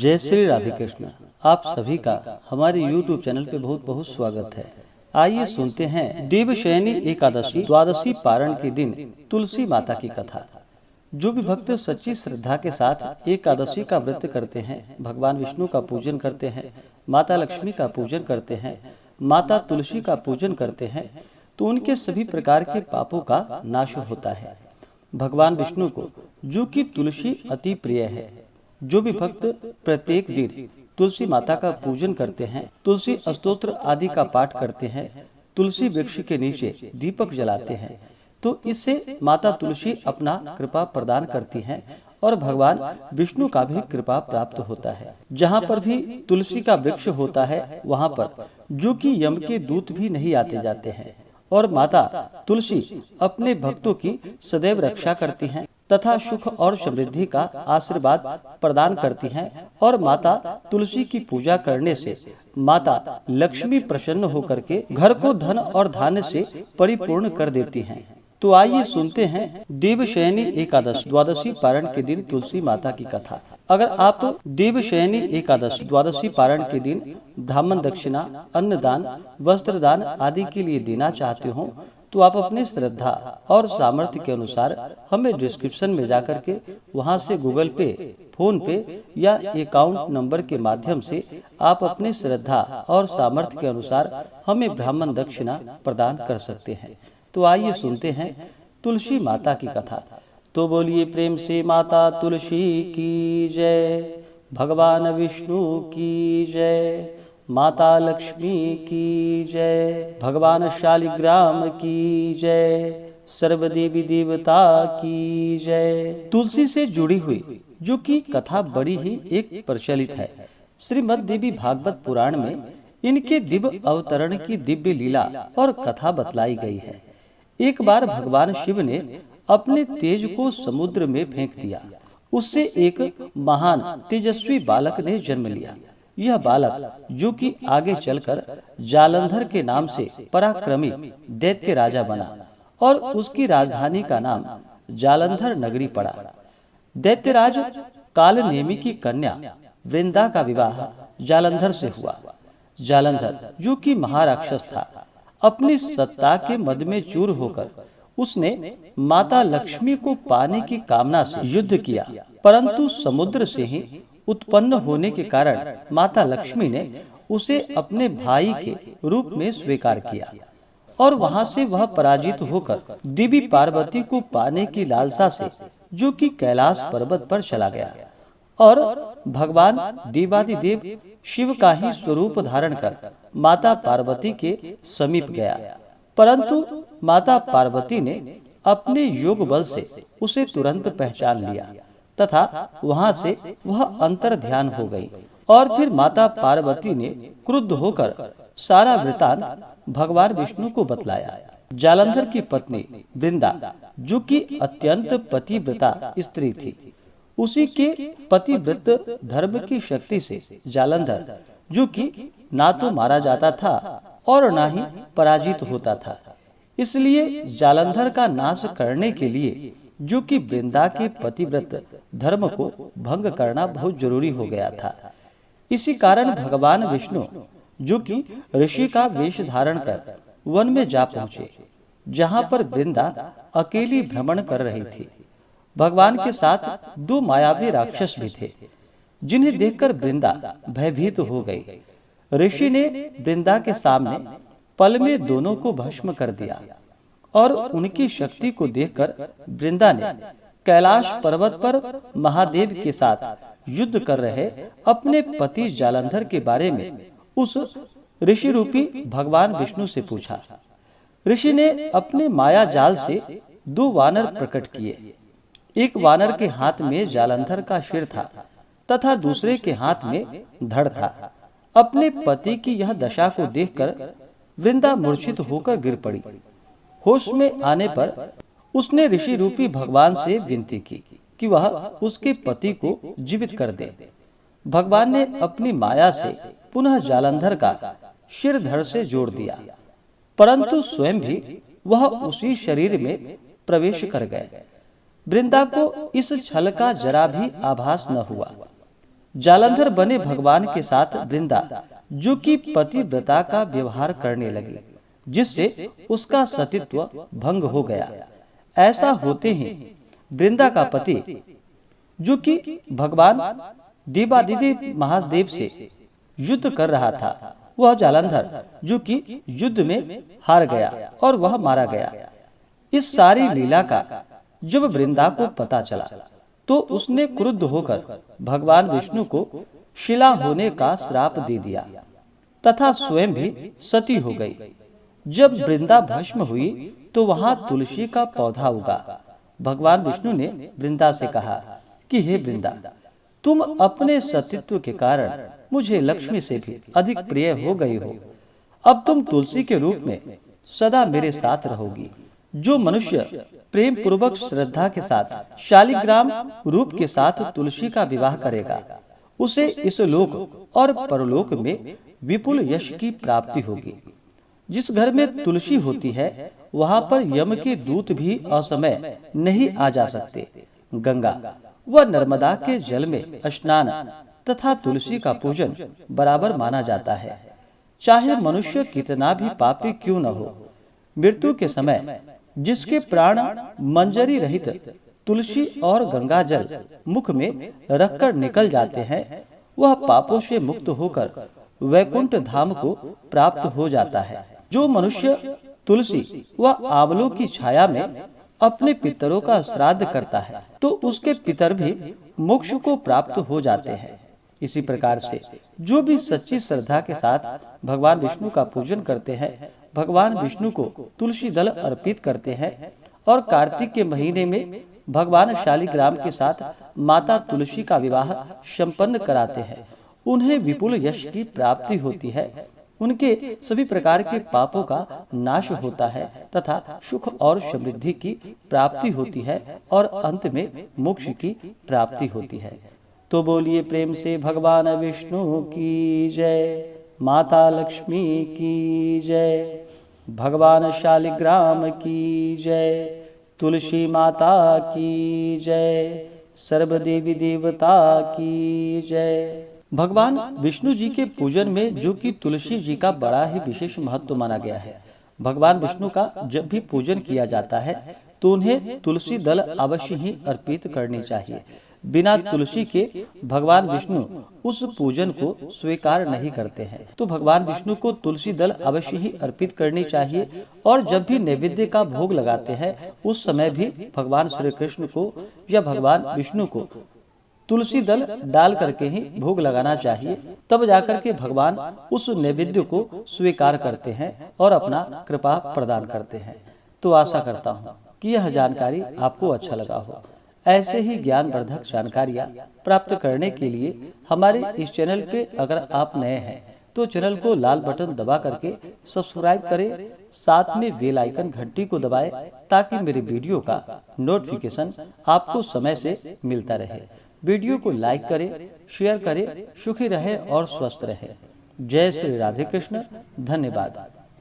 जय श्री राधे कृष्ण। आप सभी का हमारे YouTube चैनल पे बहुत बहुत स्वागत है। आइए सुनते हैं देवशयनी एकादशी द्वादशी पारण के दिन तुलसी माता की कथा। जो भी भक्त सच्ची श्रद्धा के साथ एकादशी का व्रत करते हैं, भगवान विष्णु का पूजन करते हैं, माता लक्ष्मी का पूजन करते हैं, माता तुलसी का पूजन करते हैं, तो उनके सभी प्रकार के पापों का नाश होता है। भगवान विष्णु को जो कि तुलसी अति प्रिय है, जो भी भक्त प्रत्येक दिन तुलसी माता का पूजन करते हैं, तुलसी स्तोत्र आदि का पाठ करते हैं, तुलसी वृक्ष के नीचे दीपक जलाते हैं, तो इससे माता तुलसी अपना कृपा प्रदान करती हैं और भगवान विष्णु का भी कृपा प्राप्त होता है। जहाँ पर भी तुलसी का वृक्ष होता है, वहाँ पर जो कि यम के दूत भी नहीं आते जाते हैं और माता तुलसी अपने भक्तों की सदैव रक्षा करती हैं तथा सुख और समृद्धि का आशीर्वाद प्रदान करती हैं। और माता तुलसी की पूजा करने से माता लक्ष्मी प्रसन्न होकर के घर को धन और धान्य से परिपूर्ण कर देती हैं। तो आइए सुनते हैं देवशयनी एकादश द्वादशी पारण के दिन तुलसी माता की कथा। अगर आप देवशयनी एकादश द्वादशी पारण के दिन ब्राह्मण दक्षिणा, अन्नदान, वस्त्रदान आदि के लिए देना चाहते हो, तो आप अपने श्रद्धा और सामर्थ्य के अनुसार हमें डिस्क्रिप्शन में जाकर के वहां से गूगल पे, फोन पे या अकाउंट नंबर के माध्यम से आप अपने श्रद्धा और सामर्थ्य के अनुसार हमें ब्राह्मण दक्षिणा प्रदान कर सकते हैं। तो आइए सुनते हैं तुलसी माता की कथा। तो बोलिए प्रेम से माता तुलसी की जय, भगवान विष्णु की जय, माता लक्ष्मी की जय, भगवान शालिग्राम की जय, सर्वदेवी देवता की जय। तुलसी से जुड़ी हुई जो कि कथा बड़ी ही एक प्रचलित है। श्रीमद् देवी भागवत पुराण में इनके दिव्य अवतरण की दिव्य लीला और कथा बतलाई गई है। एक बार भगवान शिव ने अपने तेज को समुद्र में फेंक दिया। उससे एक महान तेजस्वी बालक ने जन्म लिया। यह बालक जो कि आगे चलकर जालंधर के नाम से पराक्रमी दैत्य राजा बना और उसकी राजधानी का नाम जालंधर नगरी पड़ा। दैत्यराज कालनेमी की कन्या वृंदा का विवाह जालंधर से हुआ। जालंधर जो कि महाराक्षस था, अपनी सत्ता के मद में चूर होकर उसने माता लक्ष्मी को पाने की कामना से युद्ध किया, परंतु समुद्र से ही उत्पन्न होने के कारण माता लक्ष्मी ने उसे अपने भाई के रूप में स्वीकार किया और वहां से वह पराजित होकर देवी पार्वती को पाने की लालसा से जो कि कैलाश पर्वत पर चला गया और भगवान देवादिदेव शिव का ही स्वरूप धारण कर माता पार्वती के समीप गया, परंतु माता पार्वती ने अपने योग बल से उसे तुरंत पहचान लिया तथा वहां से वह अंतर ध्यान हो गई। और फिर माता पार्वती ने क्रुद्ध होकर सारा वृतांत भगवान विष्णु को बतलाया। जालंधर की पत्नी वृंदा जो कि अत्यंत पतिव्रता स्त्री थी, उसी के पतिव्रत धर्म की शक्ति से जालंधर जो कि ना तो मारा जाता था और ना ही पराजित होता था, इसलिए जालंधर का नाश करने के लिए जो कि वृंदा के पतिव्रत धर्म को भंग करना बहुत जरूरी हो गया था। इसी कारण भगवान विष्णु जो कि ऋषि का वेश धारण कर वन में जा पहुंचे, जहां पर वृंदा अकेली भ्रमण कर रही थी। भगवान के साथ दो मायावी राक्षस भी थे, जिन्हें देखकर वृंदा भयभीत हो गई। ऋषि ने वृंदा के सामने पल में दोनों को भस्म कर दिया और उनकी शक्ति को देखकर वृंदा ने कैलाश पर्वत पर महादेव के साथ युद्ध कर रहे अपने पति जालंधर के बारे में उस ऋषि रूपी भगवान विष्णु से पूछा। ऋषि ने अपने माया जाल से दो वानर प्रकट किए। एक वानर के हाथ में जालंधर का सिर था तथा दूसरे के हाथ में धड़ था। अपने पति की यह दशा को देखकर वृंदा मूर्छित होकर गिर पड़ी। होश में आने पर उसने ऋषि रूपी भगवान से विनती की कि वह उसके पति को जीवित कर दे। भगवान ने अपनी माया से पुनः जालंधर का सिर धड़ से जोड़ दिया, परंतु स्वयं भी वह उसी शरीर में प्रवेश कर गए। वृंदा को इस छल का जरा भी आभास न हुआ। जालंधर बने भगवान के साथ वृंदा, जो कि पतिव्रता का व्यवहार करने लगी, जिससे उसका सतीत्व भंग हो गया। ऐसा होते ही वृंदा का पति, जो कि भगवान देवादिदेव महादेव से युद्ध कर रहा था, वह जालंधर, जो कि युद्ध में हार गया और वह मारा गया। इस सारी लीला का जब वृंदा को पता चला तो उसने क्रुद्ध होकर भगवान विष्णु को शिला होने का श्राप दे दिया तथा स्वयं भी सती हो गई। जब वृंदा भस्म हुई तो वहां तुलसी का पौधा उगा। भगवान विष्णु ने वृंदा से कहा कि हे वृंदा, तुम अपने सतीत्व के कारण मुझे लक्ष्मी से भी अधिक प्रिय हो गई हो। अब तुम तुलसी के रूप में सदा मेरे साथ रहोगी। जो मनुष्य प्रेम पूर्वक श्रद्धा के साथ शालिग्राम रूप के साथ तुलसी का विवाह करेगा, उसे इस लोक और परलोक में विपुल यश की प्राप्ति होगी। जिस घर में तुलसी होती है वहां पर यम के दूत भी असमय नहीं आ जा सकते। गंगा व नर्मदा के जल में स्नान तथा तुलसी का पूजन बराबर माना जाता है। चाहे मनुष्य कितना भी पापी क्यों न हो, मृत्यु के समय जिसके प्राण मंजरी रहित तुलसी और गंगा जल मुख में रखकर निकल जाते हैं, वह पापों से मुक्त होकर वैकुंठ धाम को प्राप्त हो जाता है। जो मनुष्य तुलसी व आंवलों की छाया में अपने पितरों का श्राद्ध करता है तो उसके पितर भी मोक्ष को प्राप्त हो जाते हैं। इसी प्रकार से जो भी सच्ची श्रद्धा के साथ भगवान विष्णु का पूजन करते हैं, भगवान विष्णु को तुलसी दल अर्पित करते हैं और कार्तिक के महीने में भगवान शालिग्राम के साथ माता तुलसी का विवाह संपन्न कराते हैं, उन्हें विपुल यश की प्राप्ति होती है। उनके सभी प्रकार के पापों का नाश होता है तथा सुख और समृद्धि की प्राप्ति होती है और अंत में मोक्ष की प्राप्ति होती है। तो बोलिए प्रेम से भगवान विष्णु की जय, माता लक्ष्मी की जय, भगवान शालिग्राम की जय, तुलसी माता की जय, सर्वदेवी देवता की जय। भगवान विष्णु जी के पूजन में जो कि तुलसी जी का बड़ा ही विशेष महत्व माना गया है। भगवान विष्णु का जब भी पूजन किया जाता है तो उन्हें तुलसी दल अवश्य ही अर्पित करनी चाहिए। बिना तुलसी के भगवान विष्णु उस पूजन को स्वीकार नहीं करते हैं। तो भगवान विष्णु को तुलसी दल अवश्य ही अर्पित करनी चाहिए। और जब भी नैवेद्य का भोग लगाते हैं उस समय भी भगवान श्री कृष्ण को या भगवान विष्णु को तुलसी दल डाल करके ही भोग लगाना चाहिए। तब जाकर के भगवान उस नैवेद्य को स्वीकार करते हैं और अपना कृपा प्रदान करते हैं। तो आशा करता हूँ कि यह जानकारी आपको अच्छा लगा हो। ऐसे ही ज्ञानवर्धक जानकारियाँ प्राप्त करने के लिए हमारे इस चैनल पे अगर आप नए हैं तो चैनल को लाल बटन दबा करके सब्सक्राइब करें, साथ में बेल आइकन घंटी को दबाएं ताकि मेरे वीडियो का नोटिफिकेशन आपको समय से मिलता रहे। वीडियो को लाइक करें, शेयर करें। सुखी रहे और स्वस्थ रहे। जय श्री राधे कृष्ण। धन्यवाद।